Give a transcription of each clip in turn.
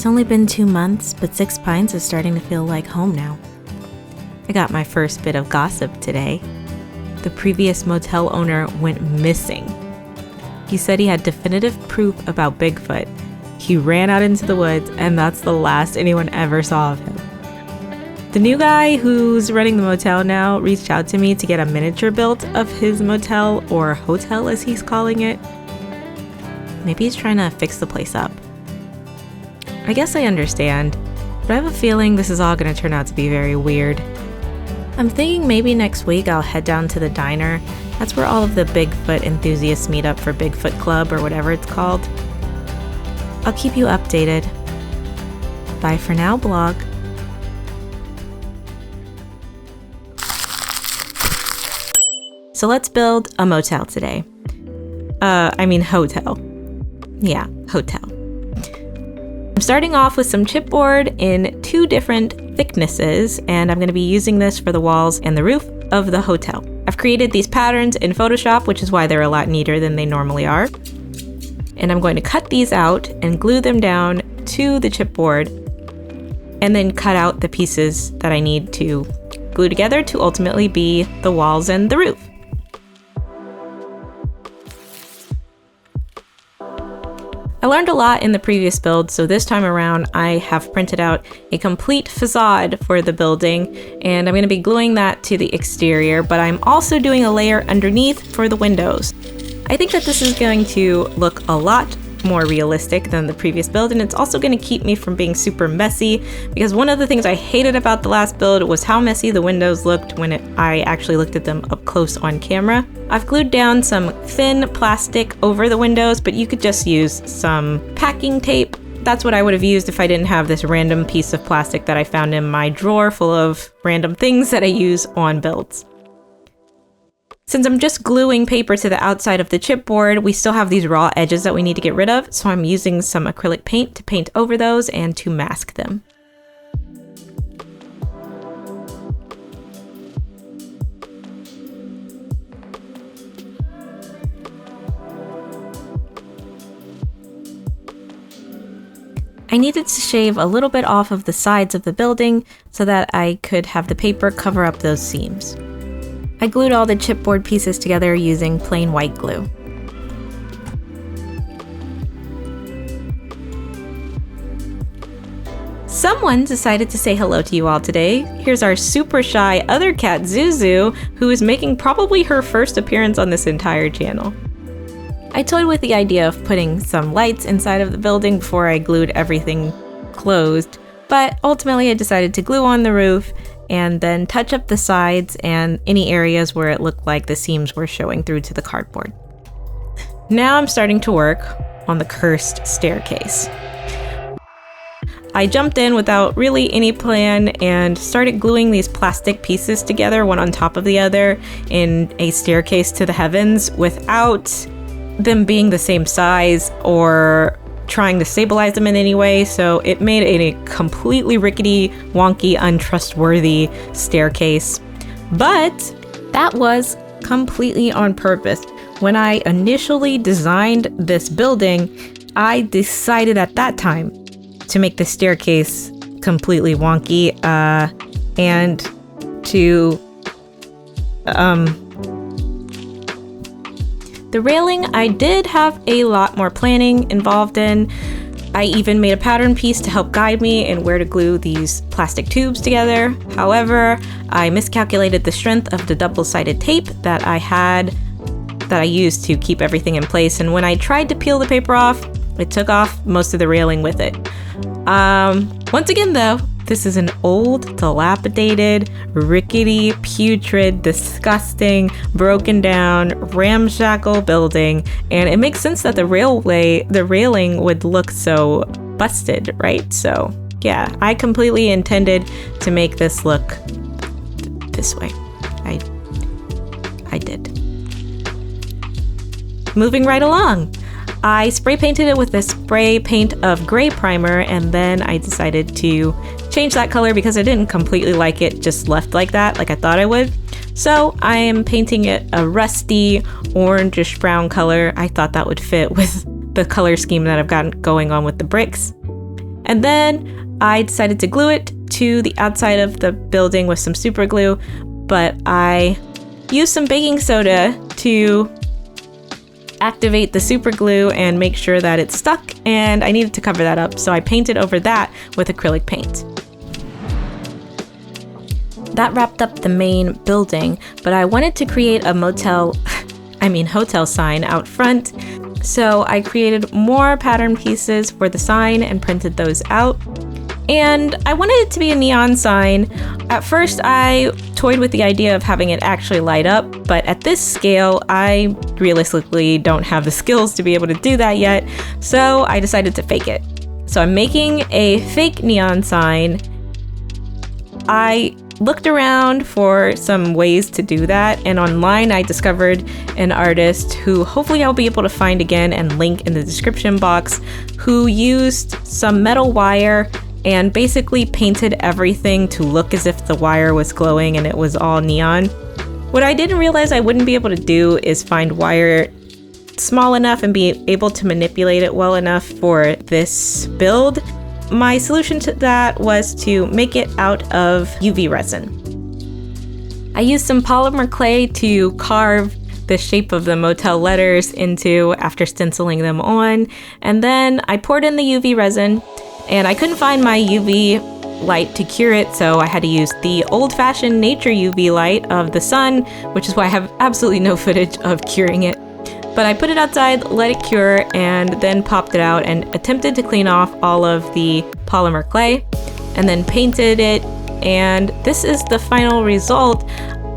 It's only been 2 months, but Six Pines is starting to feel like home now. I got my first bit of gossip today. The previous motel owner went missing. He said he had definitive proof about Bigfoot. He ran out into the woods, and that's the last anyone ever saw of him. The new guy who's running the motel now reached out to me to get a miniature built of his motel, or hotel as he's calling it. Maybe he's trying to fix the place up. I guess I understand, but I have a feeling this is all going to turn out to be very weird. I'm thinking maybe next week I'll head down to the diner. That's where all of the Bigfoot enthusiasts meet up for Bigfoot Club or whatever it's called. I'll keep you updated. Bye for now, blog. So let's build a motel today. Hotel. Yeah, hotel. I'm starting off with some chipboard in 2 different thicknesses, and I'm going to be using this for the walls and the roof of the hotel. I've created these patterns in Photoshop, which is why they're a lot neater than they normally are. And I'm going to cut these out and glue them down to the chipboard, and then cut out the pieces that I need to glue together to ultimately be the walls and the roof. I learned a lot in the previous build, so this time around I have printed out a complete facade for the building, and I'm going to be gluing that to the exterior, but I'm also doing a layer underneath for the windows. I think that this is going to look a lot more realistic than the previous build, and it's also going to keep me from being super messy, because one of the things I hated about the last build was how messy the windows looked when I actually looked at them up close on camera. I've glued down some thin plastic over the windows, but you could just use some packing tape. That's what I would have used if I didn't have this random piece of plastic that I found in my drawer full of random things that I use on builds. Since I'm just gluing paper to the outside of the chipboard, we still have these raw edges that we need to get rid of, so I'm using some acrylic paint to paint over those and to mask them. I needed to shave a little bit off of the sides of the building so that I could have the paper cover up those seams. I glued all the chipboard pieces together using plain white glue. Someone decided to say hello to you all today. Here's our super shy other cat, Zuzu, who is making probably her first appearance on this entire channel. I toyed with the idea of putting some lights inside of the building before I glued everything closed, but ultimately I decided to glue on the roof and then touch up the sides and any areas where it looked like the seams were showing through to the cardboard. Now I'm starting to work on the cursed staircase. I jumped in without really any plan and started gluing these plastic pieces together, one on top of the other, in a staircase to the heavens without them being the same size or trying to stabilize them in any way, so it made a completely rickety, wonky, untrustworthy staircase. But that was completely on purpose. When I initially designed this building, I decided at that time to make the staircase completely wonky and to the railing, I did have a lot more planning involved in. I even made a pattern piece to help guide me in where to glue these plastic tubes together. However, I miscalculated the strength of the double-sided tape that I used to keep everything in place, and when I tried to peel the paper off, it took off most of the railing with it. Once again though, this is an old, dilapidated, rickety, putrid, disgusting, broken down, ramshackle building, and it makes sense that the railing would look so busted, right? So yeah, I completely intended to make this look this way. I did. Moving right along. I spray painted it with this spray paint of gray primer, and then I decided to change that color because I didn't completely like it just left like that, like I thought I would. So I am painting it a rusty orangish brown color. I thought that would fit with the color scheme that I've got going on with the bricks. And then I decided to glue it to the outside of the building with some super glue, but I used some baking soda to activate the super glue and make sure that it stuck, and I needed to cover that up, so I painted over that with acrylic paint. That wrapped up the main building, but I wanted to create a hotel sign out front, so I created more pattern pieces for the sign and printed those out. And I wanted it to be a neon sign. At first, I toyed with the idea of having it actually light up, but at this scale, I realistically don't have the skills to be able to do that yet, so I decided to fake it. So I'm making a fake neon sign. I looked around for some ways to do that, and online I discovered an artist who hopefully I'll be able to find again and link in the description box, who used some metal wire and basically painted everything to look as if the wire was glowing and it was all neon. What I didn't realize I wouldn't be able to do is find wire small enough and be able to manipulate it well enough for this build. My solution to that was to make it out of UV resin. I used some polymer clay to carve the shape of the motel letters into after stenciling them on, and then I poured in the UV resin, and I couldn't find my UV light to cure it, so I had to use the old-fashioned nature UV light of the sun, which is why I have absolutely no footage of curing it. But I put it outside, let it cure, and then popped it out and attempted to clean off all of the polymer clay, and then painted it, and this is the final result.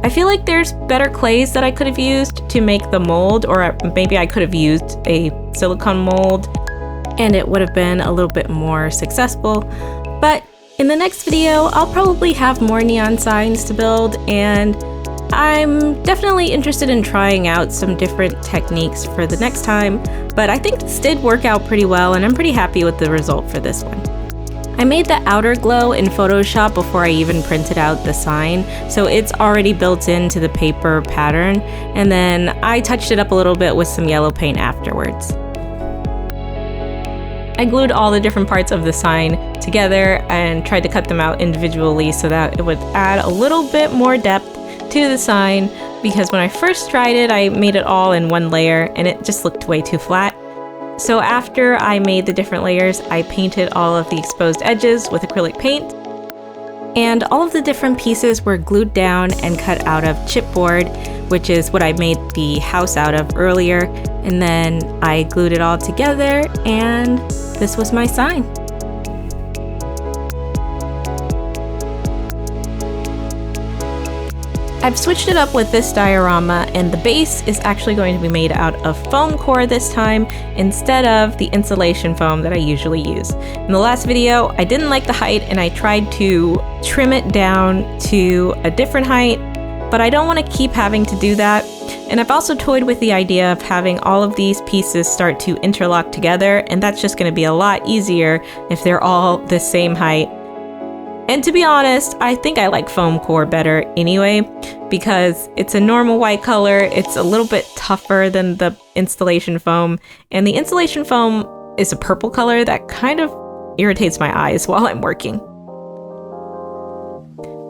I feel like there's better clays that I could have used to make the mold, or maybe I could have used a silicone mold, and it would have been a little bit more successful. But in the next video, I'll probably have more neon signs to build, and I'm definitely interested in trying out some different techniques for the next time, but I think this did work out pretty well, and I'm pretty happy with the result for this one. I made the outer glow in Photoshop before I even printed out the sign, so it's already built into the paper pattern, and then I touched it up a little bit with some yellow paint afterwards. I glued all the different parts of the sign together and tried to cut them out individually so that it would add a little bit more depth to the sign, because when I first tried it, I made it all in one layer and it just looked way too flat. So after I made the different layers, I painted all of the exposed edges with acrylic paint, and all of the different pieces were glued down and cut out of chipboard, which is what I made the house out of earlier, and then I glued it all together, and this was my sign. I've switched it up with this diorama, and the base is actually going to be made out of foam core this time instead of the insulation foam that I usually use. In the last video, I didn't like the height and I tried to trim it down to a different height, but I don't want to keep having to do that. And I've also toyed with the idea of having all of these pieces start to interlock together, and that's just going to be a lot easier if they're all the same height. And to be honest, I think I like foam core better anyway, because it's a normal white color, it's a little bit tougher than the installation foam, and the installation foam is a purple color that kind of irritates my eyes while I'm working.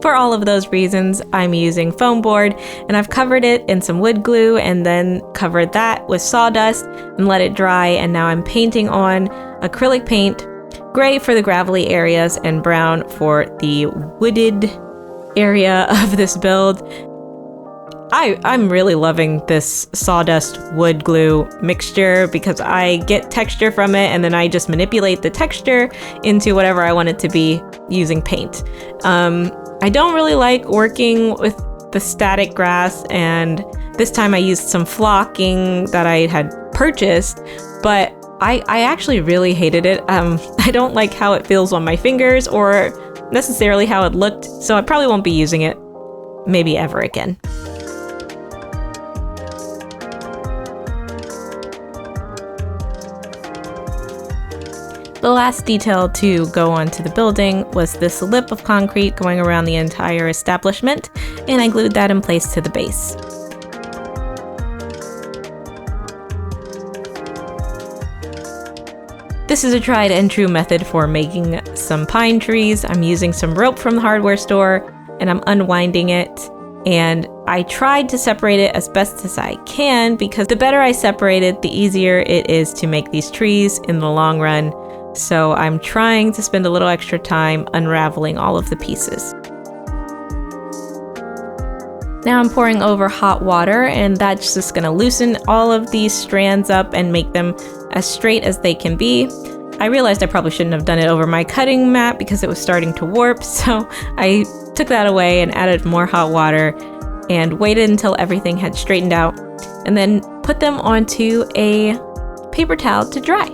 For all of those reasons, I'm using Foamboard, and I've covered it in some wood glue and then covered that with sawdust and let it dry, and now I'm painting on acrylic paint, gray for the gravelly areas and brown for the wooded area of this build. I'm really loving this sawdust wood glue mixture because I get texture from it and then I just manipulate the texture into whatever I want it to be using paint. I don't really like working with the static grass, and this time I used some flocking that I had purchased, but I actually really hated it. I don't like how it feels on my fingers or necessarily how it looked, so I probably won't be using it maybe ever again. The last detail to go onto the building was this lip of concrete going around the entire establishment, and I glued that in place to the base. This is a tried and true method for making some pine trees. I'm using some rope from the hardware store and I'm unwinding it. And I tried to separate it as best as I can because the better I separate it, the easier it is to make these trees in the long run. So I'm trying to spend a little extra time unraveling all of the pieces. Now I'm pouring over hot water, and that's just gonna loosen all of these strands up and make them as straight as they can be. I realized I probably shouldn't have done it over my cutting mat because it was starting to warp, so I took that away and added more hot water and waited until everything had straightened out, and then put them onto a paper towel to dry.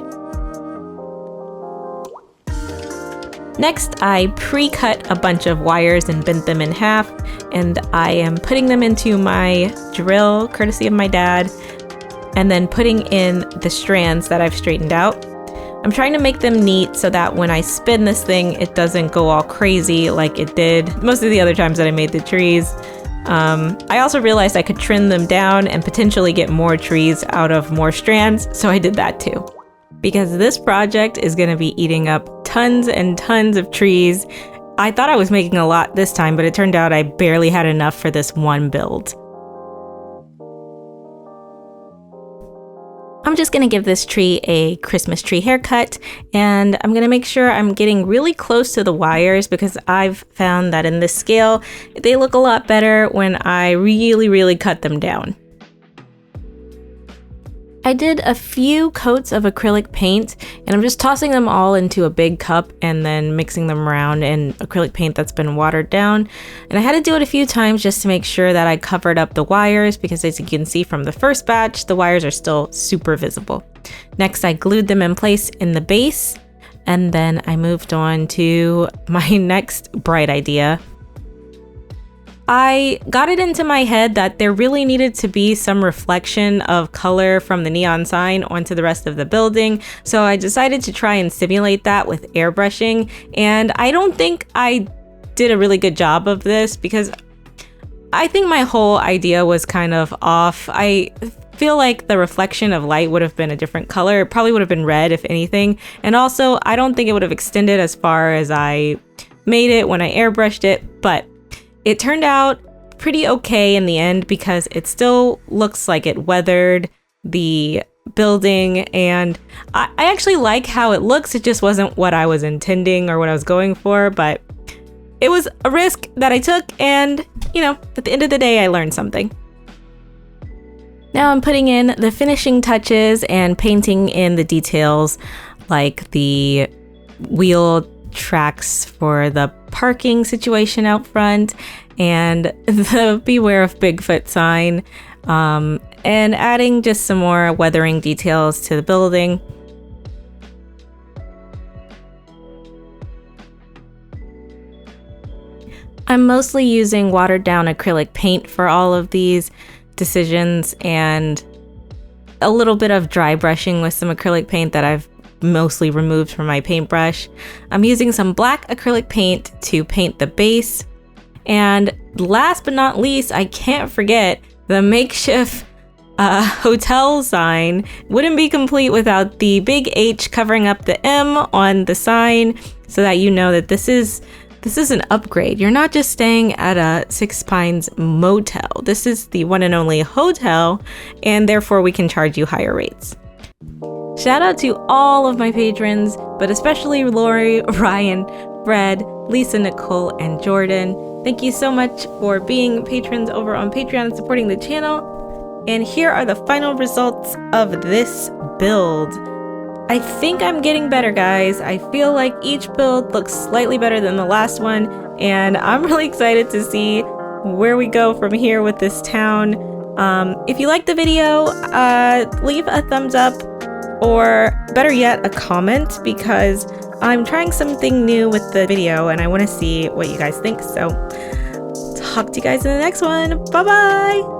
Next, I pre-cut a bunch of wires and bent them in half, and I am putting them into my drill, courtesy of my dad, and then putting in the strands that I've straightened out. I'm trying to make them neat so that when I spin this thing, it doesn't go all crazy like it did most of the other times that I made the trees. I also realized I could trim them down and potentially get more trees out of more strands, so I did that too. Because this project is going to be eating up tons and tons of trees. I thought I was making a lot this time, but it turned out I barely had enough for this one build. I'm just gonna give this tree a Christmas tree haircut, and I'm gonna make sure I'm getting really close to the wires because I've found that in this scale, they look a lot better when I really cut them down. I did a few coats of acrylic paint, and I'm just tossing them all into a big cup and then mixing them around in acrylic paint that's been watered down. And I had to do it a few times just to make sure that I covered up the wires because, as you can see from the first batch, the wires are still super visible. Next, I glued them in place in the base, and then I moved on to my next bright idea. I got it into my head that there really needed to be some reflection of color from the neon sign onto the rest of the building, so I decided to try and simulate that with airbrushing, and I don't think I did a really good job of this because I think my whole idea was kind of off. I feel like the reflection of light would have been a different color. It probably would have been red if anything, and also I don't think it would have extended as far as I made it when I airbrushed it, but it turned out pretty okay in the end because it still looks like it weathered the building, and I actually like how it looks. It just wasn't what I was intending or what I was going for, but it was a risk that I took, and you know, at the end of the day, I learned something. Now I'm putting in the finishing touches and painting in the details like the wheel tracks for the parking situation out front and the beware of Bigfoot sign, and adding just some more weathering details to the building. I'm mostly using watered down acrylic paint for all of these decisions and a little bit of dry brushing with some acrylic paint that I've mostly removed from my paintbrush. I'm using some black acrylic paint to paint the base. And last but not least, I can't forget the makeshift hotel sign. Wouldn't be complete without the big H covering up the M on the sign so that you know that this is an upgrade. You're not just staying at a Six Pines motel. This is the one and only hotel, and therefore we can charge you higher rates. Shout out to all of my patrons, but especially Lori, Ryan, Fred, Lisa, Nicole, and Jordan. Thank you so much for being patrons over on Patreon and supporting the channel. And here are the final results of this build. I think I'm getting better, guys. I feel like each build looks slightly better than the last one, and I'm really excited to see where we go from here with this town. If you liked the video, leave a thumbs up, or better yet, a comment, because I'm trying something new with the video and I want to see what you guys think. So talk to you guys in the next one. Bye bye.